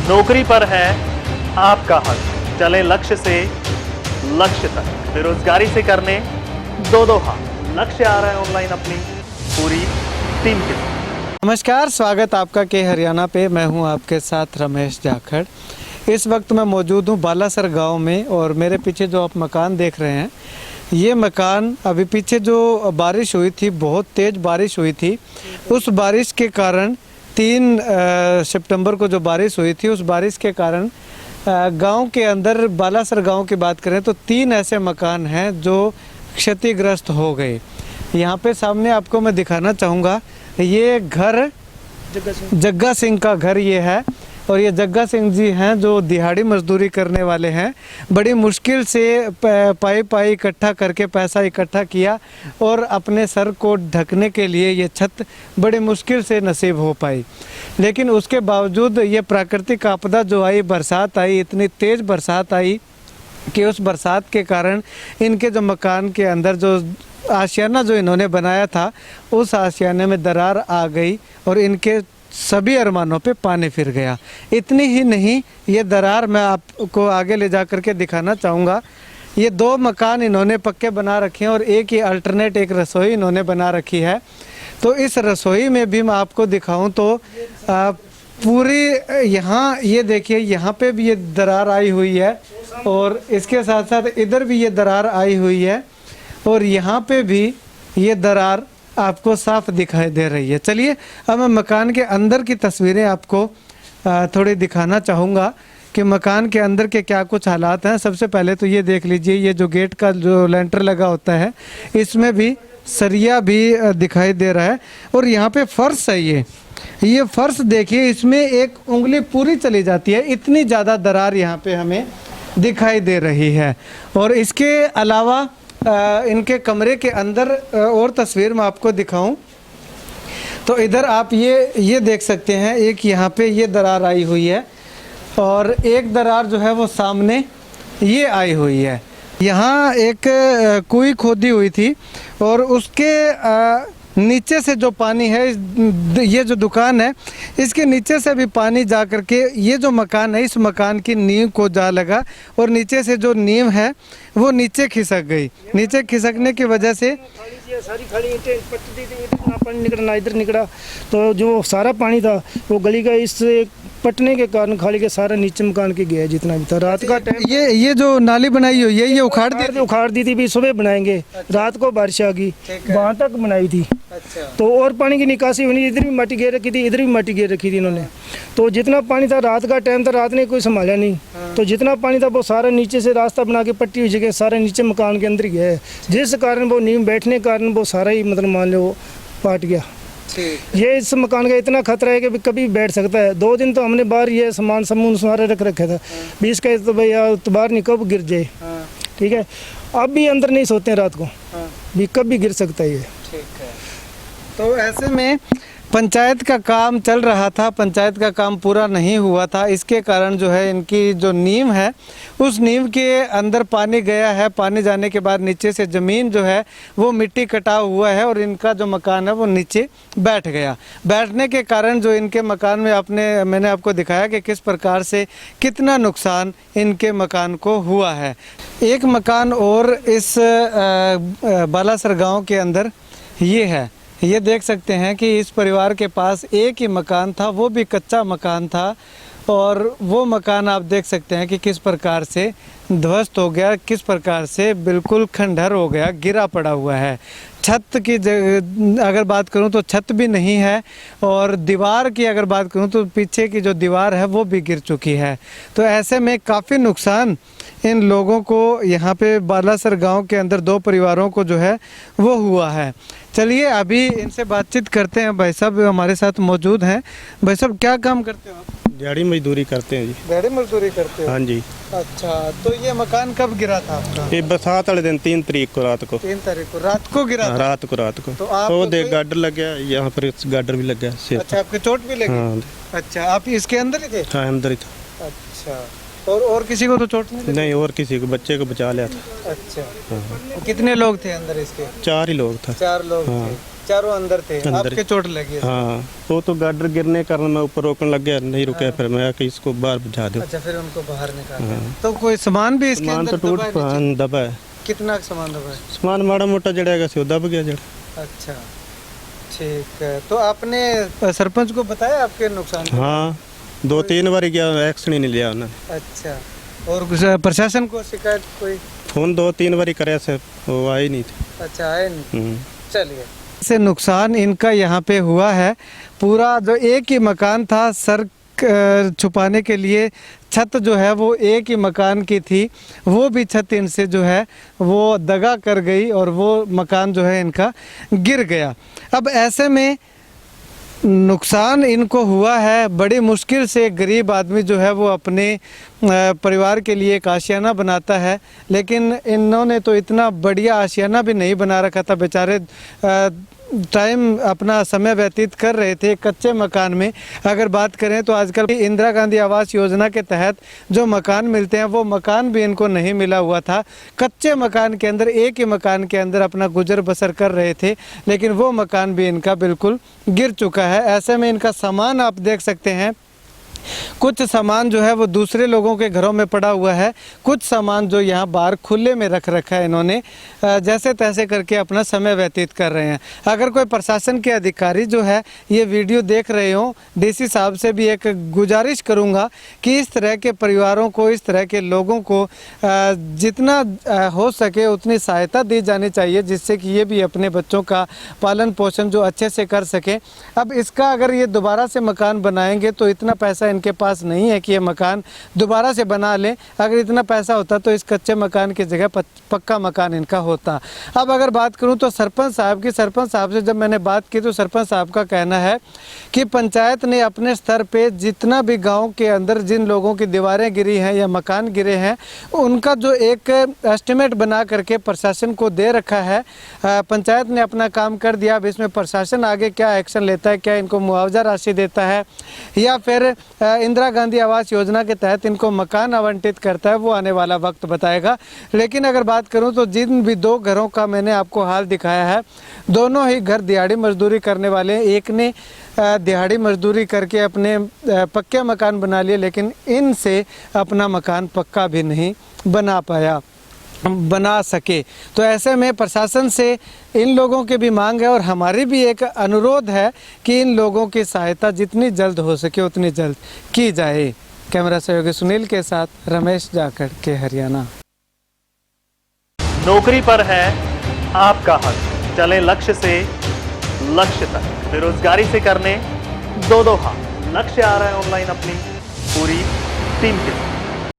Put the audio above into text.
नौकरी पर है आपका हक, चले लक्ष्य से लक्ष्य तक, बेरोजगारी से करने दो हाथ। लक्ष्य आ रहा है ऑनलाइन अपनी पूरी टीम के साथ। नमस्कार, स्वागत आपका के हरियाणा पे। मैं हूं आपके साथ रमेश जाखड़। इस वक्त मैं मौजूद हूं बालासर गांव में और मेरे पीछे जो आप मकान देख रहे हैं, ये मकान अभी पीछे जो बारिश हुई थी, बहुत तेज़ बारिश हुई थी, उस बारिश के कारण 3 सितंबर को जो बारिश हुई थी, उस बारिश के कारण गांव के अंदर, बालासर गांव की बात करें तो 3 ऐसे मकान हैं जो क्षतिग्रस्त हो गए। यहाँ पे सामने आपको मैं दिखाना चाहूँगा, ये घर जग्गा सिंह का घर ये है। और ये जग्गा सिंह जी हैं जो दिहाड़ी मजदूरी करने वाले हैं। बड़ी मुश्किल से पाई इकट्ठा करके पैसा इकट्ठा किया और अपने सर को ढकने के लिए ये छत बड़ी मुश्किल से नसीब हो पाई। लेकिन उसके बावजूद ये प्राकृतिक आपदा जो आई, बरसात आई, इतनी तेज़ बरसात आई कि उस बरसात के कारण इनके जो मकान के अंदर जो आशियाना जो इन्होंने बनाया था, उस आशियाने में दरार आ गई और इनके सभी अरमानों पे पानी फिर गया। इतनी ही नहीं, ये दरार मैं आपको आगे ले जा कर के दिखाना चाहूँगा। ये 2 मकान इन्होंने पक्के बना रखे हैं और एक ही अल्टरनेट एक रसोई इन्होंने बना रखी है। तो इस रसोई में भी मैं आपको दिखाऊं तो पूरी यहाँ ये देखिए, यहाँ पे भी ये दरार आई हुई है और इसके साथ साथ इधर भी ये दरार आई हुई है और यहाँ पे भी ये दरार आपको साफ दिखाई दे रही है। चलिए अब मैं मकान के अंदर की तस्वीरें आपको थोड़ी दिखाना चाहूँगा कि मकान के अंदर के क्या कुछ हालात हैं। सबसे पहले तो ये देख लीजिए, ये जो गेट का जो लेंटर लगा होता है, इसमें भी सरिया भी दिखाई दे रहा है और यहाँ पे फर्श है। ये फर्श देखिए, इसमें एक उंगली पूरी चली जाती है, इतनी ज़्यादा दरार यहाँ पे हमें दिखाई दे रही है। और इसके अलावा इनके कमरे के अंदर और तस्वीर मैं आपको दिखाऊं तो इधर आप ये देख सकते हैं, एक यहाँ पे ये दरार आई हुई है और एक दरार जो है वो सामने ये आई हुई है। यहाँ एक कुई खोदी हुई थी और उसके नीचे से जो पानी है, ये जो दुकान है इसके नीचे से भी पानी जा कर के ये जो मकान है, इस मकान की नींव को जा लगा और नीचे से जो नींव है वो नीचे खिसक गई। नीचे खिसकने की वजह से सारी खाली ईंटें पट्टी थी, इतना पानी निकला ना इधर निकला, तो जो सारा पानी था वो गली का इस पटने के कारण खाली के सारा नीचे मकान के गया जितना भी था। रात का टाइम ये जो नाली बनाई हुई है, ये उखाड़ दी थी भी, सुबह बनाएंगे। रात को बारिश आ गई, वहाँ तक बनाई थी। अच्छा। तो और पानी की निकासी हुई, इधर भी माटी घेर रखी थी, इधर भी माटी घेर रखी थी इन्होंने। तो जितना पानी था, रात का टाइम था, रात ने कोई संभाला नहीं। तो जितना पानी था वो सारा नीचे से रास्ता बना के पट्टी हुई जगह सारा नीचे मकान के अंदर गया है, जिस कारण वो नींव बैठने के कारण वो सारा ही मतलब मान लो पाट गया। ये इस मकान का इतना खतरा है कि कभी बैठ सकता है। 2 दिन तो हमने बाहर ये सामान सारे रख रखा था, 20 का तो भैया तो बाहर नहीं कब गिर जाए। ठीक है, अब भी अंदर नहीं सोते हैं रात को, भी कब भी गिर सकता है ये। ठीक है, तो ऐसे में पंचायत का काम चल रहा था, पंचायत का काम पूरा नहीं हुआ था। इसके कारण जो है इनकी जो नींव है, उस नींव के अंदर पानी गया है। पानी जाने के बाद नीचे से ज़मीन जो है वो मिट्टी कटा हुआ है और इनका जो मकान है वो नीचे बैठ गया। बैठने के कारण जो इनके मकान में मैंने आपको दिखाया कि किस प्रकार से कितना नुकसान इनके मकान को हुआ है। एक मकान और इस बालासर गाँव के अंदर ये है। ये देख सकते हैं कि इस परिवार के पास एक ही मकान था, वो भी कच्चा मकान था और वो मकान आप देख सकते हैं कि किस प्रकार से ध्वस्त हो गया, किस प्रकार से बिल्कुल खंडहर हो गया, गिरा पड़ा हुआ है। छत की अगर बात करूं तो छत भी नहीं है और दीवार की अगर बात करूं तो पीछे की जो दीवार है वो भी गिर चुकी है। तो ऐसे में काफ़ी नुकसान इन लोगों को यहाँ पे बालासर गांव के अंदर 2 परिवारों को जो है वो हुआ है। चलिए अभी इनसे बातचीत करते हैं। भाई साहब हमारे साथ मौजूद हैं। भाई साहब क्या काम करते हो आप? दिहाड़ी मजदूरी करते हैं जी। दिहाड़ी मजदूरी करते हो? हाँ जी। अच्छा, तो ये मकान कब गिरा था आपका? ये बरसात वाले दिन 3 तारीख को रात को। 3 तारीख को रात को गिरा था? रात को। तो आप वो देख गार्डर लग गया, यहाँ पर गार्डर भी लग गया। अच्छा, आपके चोट भी लगी? हाँ। अच्छा, आप इसके अंदर ही थे? हाँ, अंदर ही था। अच्छा, और किसी को तो चोट नहीं लगी? नहीं, और किसी को, बच्चे को बचा लिया था। अच्छा। हाँ। कितने लोग थे अंदर इसके? 4 ही लोग थे। 4 लोग हाँ। थे। चारों अंदर थे, अंदर। आपके चोट लगी है? हाँ, वो तो गार्डर गिरने के कारण मैं ऊपर रोकने लग गया, नहीं रुके, फिर मैं कि इसको बाहर बुझा दूं। अच्छा, फिर उनको बाहर निकाला। तो कोई सामान भी इसके सामान अंदर तो टूट दबा है नीचे? दबा है, कितना सामान दबा है? सामान माड़ा मोटा जड़ेगा से दब गया जड़। अच्छा, ठीक है। तो आपने सरपंच को बताया आपके नुकसान को? हाँ, 2-3 बार गया, एक्शन ही नहीं लिया उन्होंने। अच्छा, और प्रशासन को शिकायत कोई? फोन 2-3 बार करे से वो आए नहीं थे। अच्छा, आए नहीं। चलिए, से नुकसान इनका यहाँ पे हुआ है। पूरा जो एक ही मकान था, सर छुपाने के लिए छत जो है वो एक ही मकान की थी, वो भी छत इनसे जो है वो दगा कर गई और वो मकान जो है इनका गिर गया। अब ऐसे में नुकसान इनको हुआ है, बड़ी मुश्किल से गरीब आदमी जो है वो अपने परिवार के लिए एक आशियाना बनाता है, लेकिन इन्होंने तो इतना बढ़िया आशियाना भी नहीं बना रखा था। बेचारे टाइम अपना समय व्यतीत कर रहे थे कच्चे मकान में। अगर बात करें तो आजकल इंदिरा गांधी आवास योजना के तहत जो मकान मिलते हैं वो मकान भी इनको नहीं मिला हुआ था। कच्चे मकान के अंदर, एक ही मकान के अंदर अपना गुजर बसर कर रहे थे, लेकिन वो मकान भी इनका बिल्कुल गिर चुका है। ऐसे में इनका सामान आप देख सकते हैं, कुछ सामान जो है वो दूसरे लोगों के घरों में पड़ा हुआ है, कुछ सामान जो यहाँ बाहर खुले में रख रखा है इन्होंने, जैसे तैसे करके अपना समय व्यतीत कर रहे हैं। अगर कोई प्रशासन के अधिकारी जो है ये वीडियो देख रहे हो, डीसी साहब से भी एक गुजारिश करूँगा कि इस तरह के परिवारों को, इस तरह के लोगों को जितना हो सके उतनी सहायता दी जानी चाहिए, जिससे कि ये भी अपने बच्चों का पालन पोषण जो अच्छे से कर सकें। अब इसका अगर ये दोबारा से मकान बनाएंगे तो इतना पैसा इनके पास नहीं है कि ये मकान दोबारा से बना लें। अगर इतना पैसा होता तो इस कच्चे मकान की जगह पक्का मकान इनका होता। अब अगर बात करूं तो सरपंच साहब की, सरपंच साहब से जब मैंने बात की तो सरपंच साहब का कहना है कि पंचायत ने अपने स्तर पे जितना भी गांव के अंदर जिन लोगों की दीवारें गिरी हैं या मकान गिरे हैं, उनका जो एक एस्टिमेट बना करके प्रशासन को दे रखा है। पंचायत ने अपना काम कर दिया। अब इसमें प्रशासन आगे क्या एक्शन लेता है, क्या इनको मुआवजा राशि देता है या फिर इंदिरा गांधी आवास योजना के तहत इनको मकान आवंटित करता है, वो आने वाला वक्त बताएगा। लेकिन अगर बात करूं तो जिन भी दो घरों का मैंने आपको हाल दिखाया है, दोनों ही घर दिहाड़ी मजदूरी करने वाले हैं। एक ने दिहाड़ी मजदूरी करके अपने पक्के मकान बना लिए, लेकिन इनसे अपना मकान पक्का भी नहीं बना सके। तो ऐसे में प्रशासन से इन लोगों की भी मांग है और हमारी भी एक अनुरोध है कि इन लोगों की सहायता जितनी जल्द हो सके उतनी जल्द की जाए। कैमरा सहयोगी सुनील के साथ रमेश जाखड़ के हरियाणा। नौकरी पर है आपका हक, चले लक्ष्य से लक्ष्य तक, बेरोजगारी से करने दो हाथ। लक्ष्य आ रहा है ऑनलाइन अपनी पूरी टीम के साथ।